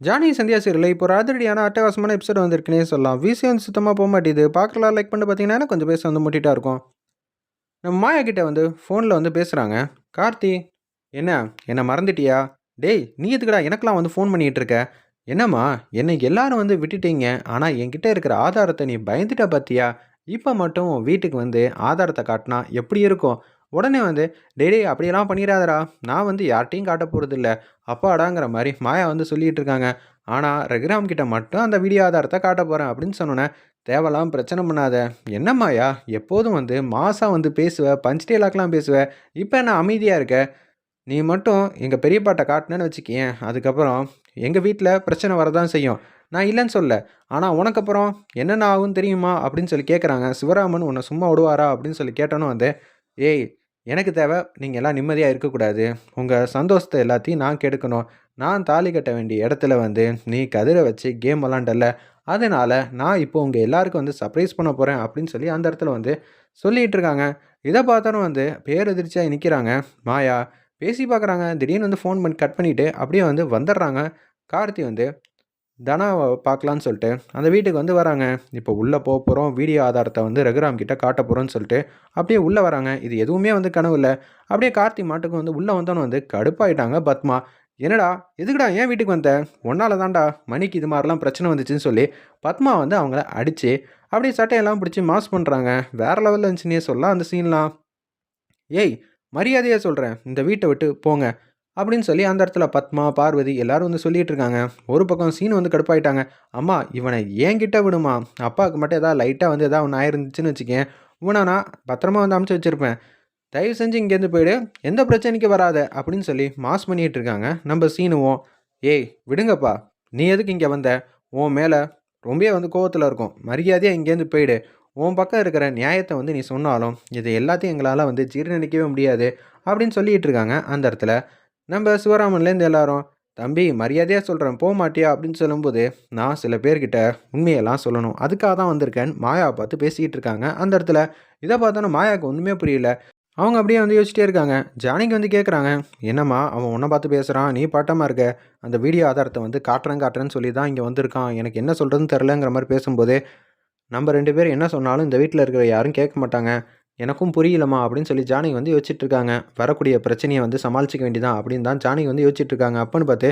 Johnny Sandhya சீரியல்ல இப்போ ஒரு அதிரடியான அட்டகாசமான எபிசோட் வந்திருக்குன்னே சொல்லலாம். விசி வந்து சுத்தமா போமாட்டேது. பார்க்கலாம் லைக் பண்ணிட்டு பார்த்தீங்கன்னா, கொஞ்சம் பேச வந்து முட்டிட்டா இருக்கும். நம்ம மாயா கிட்ட வந்து ஃபோன்ல வந்து பேசுறாங்க. "கார்த்தி, என்ன என்ன மறந்துட்டியா? டேய் நீ எதுக்குடா எனக்கெல்லாம் வந்து ஃபோன் பண்ணிட்டு இருக்க? என்னம்மா என்னை எல்லாரும் வந்து விட்டுட்டீங்க. ஆனா என்கிட்ட இருக்கிற ஆதாரத்த நீ பயந்துட்ட பார்த்தியா? இப்ப மட்டும் உன் வீட்டுக்கு வந்து ஆதாரத்த காட்டுனா எப்படி இருக்கும்?" உடனே வந்து, "டேய் டேய் அப்படியெல்லாம் பண்ணிறாதடா. நான் வந்து யார்ட்டயும் காட்டப் போறதில்ல." அப்பாடாங்கிற மாரி மாயா வந்து சொல்லிட்டு இருக்காங்க. ஆனா ரகுராம் கிட்ட மட்டும் அந்த வீடியோ ஆதாரத்த காட்டப் போறேன் அப்படின்னு சொன்னோனே, "தேவையில்லாம பிரச்சனை பண்ணாத. என்ன மாயா எப்போதும் வந்து மாஸா வந்து பேசுவ, பஞ்ச் டயலாக்லாம் பேசுவ. இப்ப என்ன அமைதியா இருக்க? நீ மட்டும் எங்க பெரியப்பாட்ட காட்டுனேன்னு வச்சுக்கயேன், அதுக்கப்புறம் எங்க வீட்ல பிரச்சனை வரதான் செய்யும். நான் இல்லன்னு சொல்லல. ஆனா உனக்கப்புறம் என்னென்ன ஆகும்னு தெரியுமா?" அப்படின்னு சொல்லி கேட்குறாங்க. "சிவராமன் உன்ன சும்மா விடுவாரா?" அப்படின்னு சொல்லி கேட்டோனே வந்து, "ஏய் எனக்கு தேவை நீங்க எல்லாம் நிம்மதியா இருக்கக்கூடாது. உங்க சந்தோஷத்த எல்லாத்தையும் நான் கெடுக்கணும். நான் தாலி கட்ட வேண்டிய இடத்துல வந்து நீ கதிர வச்சு கேம் விளாண்டல்ல. அதனால நான் இப்போ உங்க எல்லாருக்கும் வந்து சர்ப்ரைஸ் பண்ண போறேன்." அப்படின்னு சொல்லி அந்த இடத்துல வந்து சொல்லிட்டு இருக்காங்க. இத பார்த்தோனே வந்து பேரதிர்ச்சியா நிக்கிறாங்க மாயா. பேசி பார்க்குறாங்க. திடீர்னு வந்து ஃபோன் பண்ணி கட் பண்ணிட்டு அப்படியே வந்து வந்துடுறாங்க. கார்த்தி வந்து தனாவ பார்க்கலான்னு சொல்லிட்டு அந்த வீட்டுக்கு வந்து வராங்க. இப்போ உள்ள போறோம். வீடியோ ஆதாரத்த வந்து ரகுராம் கிட்ட காட்டப் போறோம்ன்னு சொல்லிட்டு அப்படியே உள்ள வராங்க. இது எதுவுமே வந்து கனவு இல்ல. அப்படியே கார்த்தி மாட்டுக்கு வந்து உள்ள வந்தோனே வந்து கடுப்பாயிட்டாங்க பத்மா. "என்னடா? எதுக்குடா என் வீட்டுக்கு வந்த? உன்னால தான்டா மணிக்கு இது மாரிலாம் பிரச்சனை வந்துச்சுன்னு" சொல்லி பத்மா வந்து அவங்கள அடிச்சு அப்படியே சட்டையெல்லாம் பிடிச்சு மாஸ் பண்றாங்க. வேற லெவல்ல இருந்துச்சுன்னே சொல்லலாம் அந்த சீன்லாம். "ஏய்! மரியாதையா சொல்றேன். இந்த வீட்ட விட்டு போங்க." அப்படின்னு சொல்லி அந்த இடத்துல பத்மா, பார்வதி எல்லாரும் வந்து சொல்லிட்டு இருக்காங்க. ஒரு பக்கம் சீனு வந்து கடுப்பாயிட்டாங்க. "அம்மா இவன என்கிட்ட விடும்மா. அப்பாவுக்கு மட்டும் ஏதாவது லைட்டா வந்து ஏதாவது ஒண்ணு ஆயிருந்துச்சுன்னு வச்சுக்கயேன், இவன நான் பத்திரமா வந்து அனுப்பிச்சு வச்சிருப்பேன். தயவு செஞ்சு இங்கேருந்து போயிடு. எந்த பிரச்சனைக்கும் வராத." அப்படின்னு சொல்லி மாஸ் பண்ணிட்டு இருக்காங்க நம்ம சீனுவும். "ஏய் விடுங்கப்பா. நீ எதுக்கு இங்க வந்த? உன் மேல ரொம்பவே வந்து கோவத்துல இருக்கோம். மரியாதையா இங்கேருந்து போயிடு. உன் பக்கம் இருக்கிற நியாயத்த வந்து நீ சொன்னாலும், இது எல்லாத்தையும் எங்களால வந்து ஜீரணிக்கவே முடியாது." அப்படின்னு சொல்லிட்டு இருக்காங்க அந்த இடத்துல. நம்ம சிவராமன்லேருந்து எல்லாரும், "தம்பி மரியாதையா சொல்றேன் போமாட்டியா?" அப்படின்னு சொல்லும்போது, நான் சில பேர்கிட்ட உண்மையெல்லாம் சொல்லணும். அதுக்காக தான் வந்திருக்கேன்னு மாயாவ பார்த்து பேசிக்கிட்டு இருக்காங்க அந்த இடத்துல. இத பார்த்தோன்னே மாயாவுக்கு ஒண்ணுமே புரியல. அவங்க அப்படியே வந்து யோசிச்சிட்டே இருக்காங்க. ஜானகி வந்து கேட்குறாங்க, "என்னம்மா அவன் உன்ன பார்த்து பேசுறான். நீ பாட்டமா இருக்க. அந்த வீடியோ ஆதாரத்த வந்து காட்டுறேன் காட்டுறேன்னு சொல்லி தான் இங்க வந்திருக்கான். எனக்கு என்ன சொல்றதுன்னு தெரியலங்கிற" மாரி பேசும்போது, "நம்ம 2 பேரும் என்ன சொன்னாலும் இந்த வீட்ல இருக்கிற யாரும் கேட்க மாட்டாங்க. எனக்கும் புரியலம்மா." அப்படின்னு சொல்லி ஜானகி வந்து யோசிச்சுட்டு இருக்காங்க. வரக்கூடிய பிரச்சனைய வந்து சமாளிச்சுக்க வேண்டியதான் அப்படின்னு தான் ஜானகி வந்து யோசிச்சுட்டு இருக்காங்க. அப்பன்னு பார்த்து,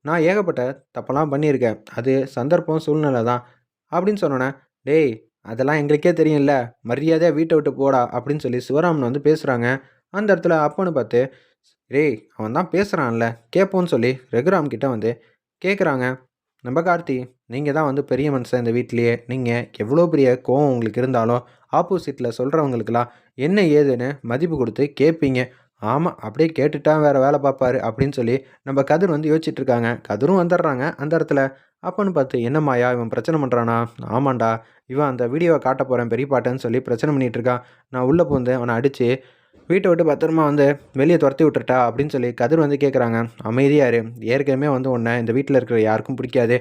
"நான் ஏகப்பட்ட தப்பெல்லாம் பண்ணியிருக்கேன். அது சந்தர்ப்பம், சூழ்நிலை தான்." அப்படின்னு சொன்னோனே, "டேய் அதெல்லாம் எங்களுக்கே தெரியும்ல. மரியாதையா வீட்ட விட்டு போடா." அப்படின்னு சொல்லி சிவராமன் வந்து பேசுறாங்க. அந்த இடத்துல அப்பன்னு பார்த்து, "டேய் அவன் தான் பேசுறான்ல, கேட்போம்ன்னு" சொல்லி ரகுராம் கிட்ட வந்து கேட்குறாங்க. "நம்ப கார்த்தி, நீங்க தான் வந்து பெரிய மனுஷன் இந்த வீட்லயே. நீங்க எவ்வளோ பெரிய கோவம் உங்களுக்கு இருந்தாலும், ஆப்போசிட்ல சொல்றவங்களுக்கெல்லாம் என்ன ஏதுன்னு மதிப்பு குடுத்து கேட்பீங்க." "ஆமா, அப்படியே கேட்டுட்டா வேற வேல பார்ப்பாரு." அப்படின்னு சொல்லி நம்ம கதிர் வந்து யோசிச்சுட்டு இருக்காங்க. கதிரும் வந்துடுறாங்க அந்த இடத்துல. அப்பன்னு பார்த்து, "என்னம்மாயா இவன் பிரச்சனை பண்றானா?" "ஆமான்டா, இவன் அந்த வீடியோவ காட்டப் போறேன் பெரியப்பாட்டன்னு சொல்லி பிரச்சனை பண்ணிட்டு இருக்கான். நான் உள்ள புகுந்து அவன அடிச்சு வீட்ட விட்டு பத்திரமா வந்து வெளிய தொரத்தி விட்டுறட்டா?" அப்படின்னு சொல்லி கதிர் வந்து கேட்குறாங்க. "அமைதியா இரு. ஏற்கனவே வந்து உன்ன இந்த வீட்ல இருக்கிற யாருக்கும் பிடிக்காது.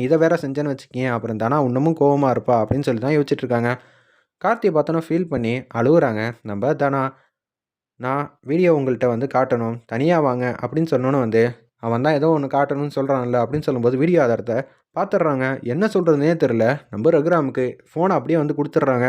இத வேற செஞ்சேன்னு வச்சுக்கயேன், அப்புறம் தனா இன்னமும் கோவமா இருப்பா." அப்படின்னு சொல்லி தான் யோசிச்சுட்டு இருக்காங்க. கார்த்திய பார்த்தோன்னே ஃபீல் பண்ணி அழுவுறாங்க நம்ம தனா. "நான் வீடியோ உங்கள்ட்ட வந்து காட்டணும். தனியா வாங்க." அப்படின்னு சொன்னோனே வந்து, அவன் தான் ஏதோ ஒண்ணு காட்டணும்னு சொல்றான்ல அப்படின்னு சொல்லும்போது வீடியோ ஆதாரத்த பார்த்துடுறாங்க. என்ன சொல்றதுன்னே தெரியல. நம்ம ரகுராமுக்கு ஃபோன அப்படியே வந்து குடுத்துடுறாங்க.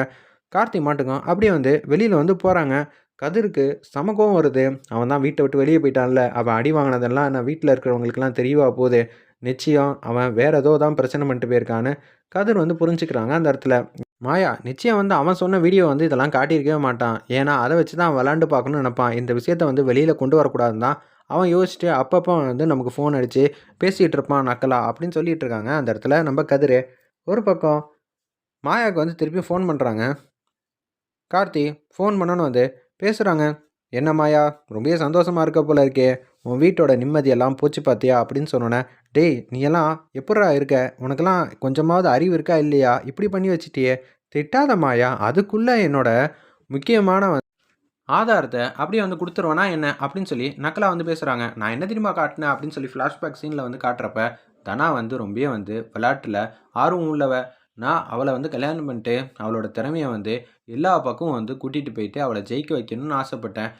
கார்த்தி மாட்டுக்கும் அப்படியே வந்து வெளியில வந்து போறாங்க. கதிருக்கு செம கோவம் வருது. அவன் தான் வீட்ட விட்டு வெளிய போயிட்டான்ல. அவன் அடி வாங்கினதெல்லாம் என்ன வீட்ல இருக்கிறவங்களுக்கெல்லாம் தெரியவா போது. நிச்சயம் அவன் வேற ஏதோ தான் பிரச்சனை பண்ணிட்டு போயிருக்கான்னு கதிர் வந்து புரிஞ்சுக்கிறாங்க அந்த இடத்துல. மாயா நிச்சயம் வந்து அவன் சொன்ன வீடியோ வந்து இதெல்லாம் காட்டியிருக்கவே மாட்டான். ஏன்னா, அத வச்சு தான் அவன் விளையாண்டு பார்க்கணும்னு நெனைப்பான். இந்த விஷயத்த வந்து வெளியில கொண்டு வரக்கூடாதுன்னு தான் அவன் யோசிச்சுட்டு அப்பப்போ வந்து நமக்கு ஃபோன் அடிச்சு பேசிட்டு இருப்பான் நக்கலா அப்படின்னு சொல்லிட்டு இருக்காங்க அந்த இடத்துல நம்ம கதிரு. ஒரு பக்கம் மாயாவுக்கு வந்து திருப்பியும் ஃபோன் பண்றாங்க. கார்த்தி ஃபோன் பண்ணோன்னே வந்து பேசுறாங்க. "என்ன மாயா ரொம்பவே சந்தோஷமா இருக்க போல இருக்கே! உன் வீட்டோட நிம்மதியெல்லாம் போச்சு பார்த்தியா?" அப்படின்னு சொன்னோனே, "டேய் நீ எல்லாம் எப்புட்றா இருக்க? உனக்கெல்லாம் கொஞ்சமாவது அறிவு இருக்கா இல்லையா? இப்படி பண்ணி வச்சுட்டியே! திட்டாத மாயா! அதுக்குள்ள என்னோட முக்கியமான ஆதாரத்த அப்படியே வந்து குடுத்துருவேனா என்ன?" அப்படின்னு சொல்லி நக்கலா வந்து பேசுறாங்க. "நான் என்ன தெரியுமா காட்டுனேன்?" அப்படின்னு சொல்லி ஃப்ளாஷ்பேக் சீன்ல வந்து காட்டுறப்ப, தனா வந்து ரொம்பவே வந்து விளையாட்டுல ஆர்வம் உள்ளவ. நான் அவள வந்து கல்யாணம் பண்ணிட்டு, அவளோட திறமைய வந்து எல்லா பக்கமும் வந்து கூட்டிட்டு போயிட்டு, அவள ஜெயிக்க வைக்கணும்னு ஆசைப்பட்டேன்.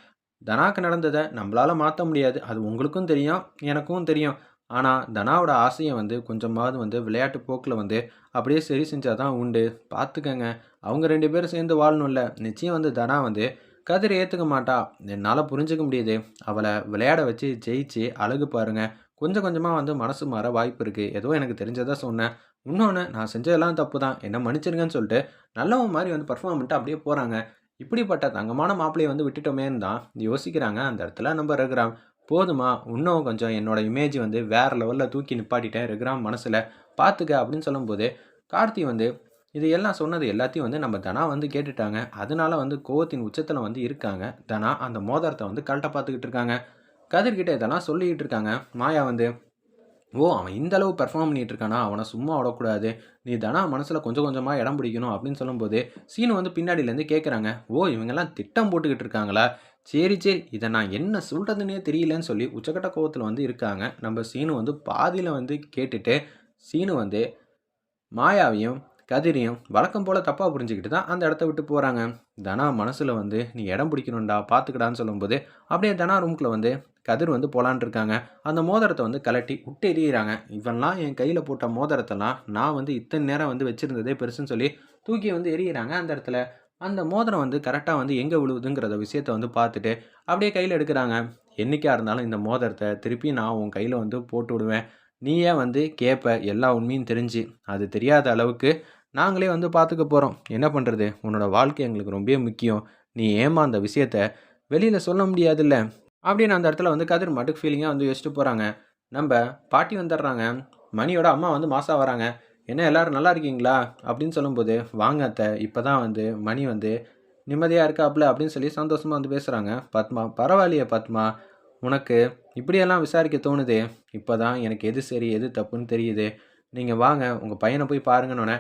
தனாக்கு நடந்தத நம்பளால மாத்த முடியாது. அது உங்களுக்கும் தெரியும், எனக்கும் தெரியும். ஆனால் தனாவோட ஆசையை வந்து கொஞ்சமாவது வந்து விளையாட்டு போக்கில் வந்து அப்படியே சரி செஞ்சால் தான் உண்டு. பார்த்துக்கங்க, அவங்க 2 பேரும் சேர்ந்து வாழணும்ல. நிச்சயம் வந்து தனா வந்து கதிரை ஏற்றுக்க மாட்டா. என்னால் புரிஞ்சுக்க முடியுது. அவளை விளையாட வச்சு ஜெயிச்சு அழகு பாருங்க. கொஞ்சம் கொஞ்சமாக வந்து மனசு மாற வாய்ப்பு இருக்குது. ஏதோ எனக்கு தெரிஞ்சதை சொன்னேன். இன்னொன்று, நான் செஞ்சதெல்லாம் தப்பு தான், என்னை மன்னிச்சிருங்கன்னு சொல்லிட்டு நல்லவன் மாதிரி வந்து பர்ஃபார்ம் பண்ணிட்டு அப்படியே போகிறாங்க. இப்படிப்பட்ட தங்கமான மாப்பிள்ளையை வந்து விட்டுட்டோமேன்னு தான் யோசிக்கிறாங்க அந்த இடத்துல நம்ம ரகுராம். போதுமா, இன்னும் கொஞ்சம் என்னோட இமேஜ் வந்து வேறு லெவலில் தூக்கி நிப்பாட்டிட்டேன் ரகுராம் மனசில், பார்த்துக்க அப்படின்னு சொல்லும்போது, கார்த்தி வந்து இது எல்லாம் சொன்னது எல்லாத்தையும் வந்து நம்ம தனா வந்து கேட்டுட்டாங்க. அதனால வந்து கோவத்தின் உச்சத்தில் வந்து இருக்காங்க. தனா அந்த மோதிரத்தை வந்து கழட்ட பார்த்துக்கிட்டு இருக்காங்க. கதிர்கிட்ட இதெல்லாம் சொல்லிக்கிட்டு இருக்காங்க. மாயா வந்து, ஓ, அவன் இந்த அளவு பெர்ஃபார்ம் பண்ணிட்டு இருக்கானா, அவனை சும்மா விடக்கூடாது. நீ தனா மனசில் கொஞ்சம் கொஞ்சமாக இடம் பிடிக்கணும் அப்படின்னு சொல்லும்போது, சீனு வந்து பின்னாடியிலேருந்து கேட்குறாங்க. ஓ, இவங்கெல்லாம் திட்டம் போட்டுக்கிட்டு இருக்காங்களா? சரி சரி, இதை நான் என்ன சொல்கிறதுனே தெரியலன்னு சொல்லி உச்சக்கட்ட கோவத்தில் வந்து இருக்காங்க. நம்ம சீனு வந்து பாதியில் வந்து கேட்டுட்டு, சீனு வந்து மாயாவையும் கதிரையும் வழக்கம் போல் தப்பாக புரிஞ்சுக்கிட்டு தான் அந்த இடத்த விட்டு போகிறாங்க. தனா மனசில் வந்து நீ இடம் பிடிக்கணும்டா பார்த்துக்கடான்னு சொல்லும்போது, அப்படியே தனா ரூம்குள்ளே வந்து கதிர் வந்து போலான் இருக்காங்க. அந்த மோதிரத்தை வந்து கலட்டி விட்டு எறிகிறாங்க. இவன்லாம் என் கையில் போட்ட மோதிரத்தெல்லாம் நான் வந்து இத்தனை நேரம் வந்து வச்சுருந்ததே பெருசுன்னு சொல்லி தூக்கி வந்து எறிகிறாங்க அந்த இடத்துல. அந்த மோதிரம் வந்து கரெக்டாக வந்து எங்கே விழுவுதுங்கிறத விஷயத்தை வந்து பார்த்துட்டு அப்படியே கையில் எடுக்கிறாங்க. என்றைக்கா இருந்தாலும் இந்த மோதிரத்தை திருப்பி நான் உன் கையில் வந்து போட்டு விடுவேன். நீ ஏன் வந்து கேட்ப, எல்லா உண்மையும் தெரிஞ்சு. அது தெரியாத அளவுக்கு நாங்களே வந்து பார்த்துக்க போகிறோம். என்ன பண்ணுறது, உன்னோட வாழ்க்கை எங்களுக்கு ரொம்ப முக்கியம். நீ ஏமா அந்த விஷயத்த வெளியில் சொல்ல முடியாதுல்ல அப்படின்னு அந்த இடத்துல வந்து கதிர் மாட்டுக்கு ஃபீலிங்காக வந்து யோசிச்சுட்டு போகிறாங்க. நம்ம பாட்டி வந்துடுறாங்க. மணியோட அம்மா வந்து மாசா வராங்க. என்ன எல்லாரும் நல்லா இருக்கீங்களா அப்படின்னு சொல்லும்போது, வாங்க அத்தை, இப்போ தான் வந்து மணி வந்து நிம்மதியாக இருக்காப்புல அப்படின்னு சொல்லி சந்தோஷமாக வந்து பேசுகிறாங்க. பத்மா, பரவாயில்லையே பத்மா, உனக்கு இப்படியெல்லாம் விசாரிக்க தோணுது. இப்போ தான் எனக்கு எது சரி எது தப்புன்னு தெரியுது. நீங்கள் வாங்க உங்கள் பையனை போய் பாருங்கன்னொன்னே,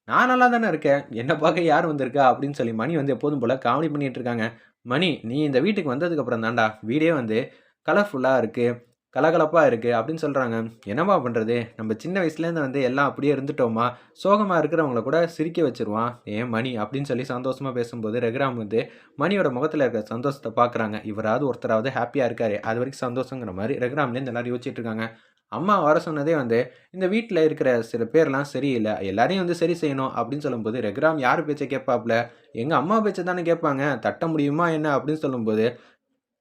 நான் நல்லா தானே இருக்கேன், என்னை பார்க்க யார் வந்திருக்கா அப்படின்னு சொல்லி மணி வந்து எப்போதும் போல் காமெடி பண்ணிகிட்டு இருக்காங்க. மணி, நீ இந்த வீட்டுக்கு வந்ததுக்கப்புறம் தான்டா வீடே வந்து கலர்ஃபுல்லாக இருக்குது, கலகலப்பாக இருக்குது அப்படின்னு சொல்கிறாங்க. என்னம்மா பண்ணுறது, நம்ம சின்ன வயசுலேருந்து வந்து எல்லாம் அப்படியே இருந்துட்டோமா, சோகமாக இருக்கிறவங்கள கூட சிரிக்க வச்சுருவான் ஏன் மணி அப்படின்னு சொல்லி சந்தோஷமாக பேசும்போது, ரகுராம் வந்து மணியோட முகத்தில் இருக்கிற சந்தோஷத்தை பார்க்குறாங்க. இவராவது ஒருத்தராவது ஹாப்பியாக இருக்காரு, அது வரைக்கும் சந்தோஷங்கிற மாதிரி ரகுராம்லேருந்து எல்லாரும் யோசிச்சுட்டு இருக்காங்க. அம்மா வர சொன்னதே வந்து இந்த வீட்டில் இருக்கிற சில பேர்லாம் சரியில்லை, எல்லாரையும் வந்து சரி செய்யணும் அப்படின்னு சொல்லும்போது, ரகுராம் யார் பேச்சை கேட்பாப்புல, எங்கள் அம்மா பேச்சை தானே கேட்பாங்க, தட்ட முடியுமா என்ன அப்படின்னு சொல்லும்போது,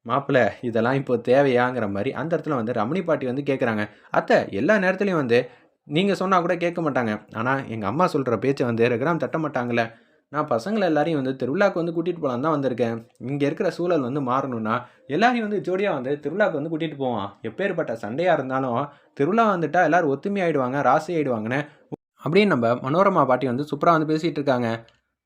மாப்பிள்ள இதெல்லாம் இப்போ தேவையாங்கிற மாதிரி அந்த இடத்துல வந்து ரமணி பாட்டி வந்து கேட்குறாங்க. அத்தை, எல்லா நேரத்துலையும் வந்து நீங்கள் சொன்னால் கூட கேட்க மாட்டாங்க, ஆனால் எங்கள் அம்மா சொல்கிற பேச்சை வந்து ரகுராம் தட்ட மாட்டாங்களே. நான் பசங்களை எல்லாரையும் வந்து திருவிழாவுக்கு வந்து கூட்டிகிட்டு போகலான்னு தான் வந்திருக்கேன். இங்கே இருக்கிற சூழல் வந்து மாறணும்னா எல்லாரையும் வந்து ஜோடியாக வந்து திருவிழாவுக்கு வந்து கூட்டிகிட்டு போவான். எப்பேற்பட்ட சண்டையாக இருந்தாலும் திருவிழா வந்துட்டா எல்லோரும் ஒத்துமை ஆகிடுவாங்க, ராசி ஆகிடுவாங்கன்னு அப்படின்னு நம்ம மனோரமா பாட்டி வந்து சூப்பராக வந்து பேசிகிட்டு இருக்காங்க.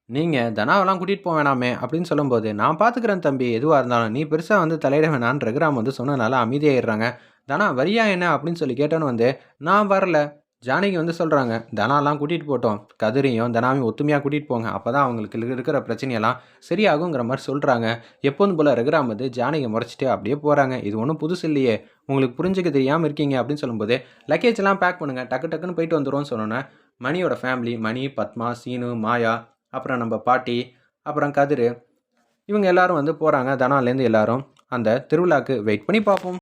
நீங்கள் தனாவெல்லாம் கூட்டிகிட்டு போக வேணாமே அப்படின்னு சொல்லும்போது, நான் பார்த்துக்கிறேன் தம்பி, எதுவாக இருந்தாலும் நீ பெருசாக வந்து தலையிட வேணான்னு ரகுராம் வந்து சொன்னதுனால அமைதியாகிடுறாங்க. தனா வரியா என்ன அப்படின்னு சொல்லி கேட்டோன்னு வந்து, நான் வரல. ஜானகி வந்து சொல்கிறாங்க, தனாலாம் கூட்டிகிட்டு போட்டோம், கதிரையும் தனாவையும் ஒத்துமையாக கூட்டிகிட்டு போங்க, அப்போ தான் அவங்களுக்கு இருக்கிற பிரச்சனையெல்லாம் சரியாகுங்கிற மாதிரி சொல்கிறாங்க. எப்போதும் போல் ரகுராம் வந்து ஜானகி முறைச்சிட்டு அப்படியே போகிறாங்க. இது ஒன்றும் புதுசு இல்லையே, உங்களுக்கு புரிஞ்சுக்க தெரியாமல் இருக்கீங்க அப்படின்னு சொல்லும்போது, லக்கேஜ் எல்லாம் பேக் பண்ணுங்கள், டக்கு டக்குன்னு போயிட்டு வந்துடும்னு சொன்னோன்னே, மணியோட ஃபேமிலி, மணி, பத்மா, சீனு, மாயா, அப்புறம் நம்ம பாட்டி, அப்புறம் கதிர், இவங்க எல்லாரும் வந்து போகிறாங்க. தனாலேருந்து எல்லாரும் அந்த திருவிழாவுக்கு வெயிட் பண்ணி பார்ப்போம்.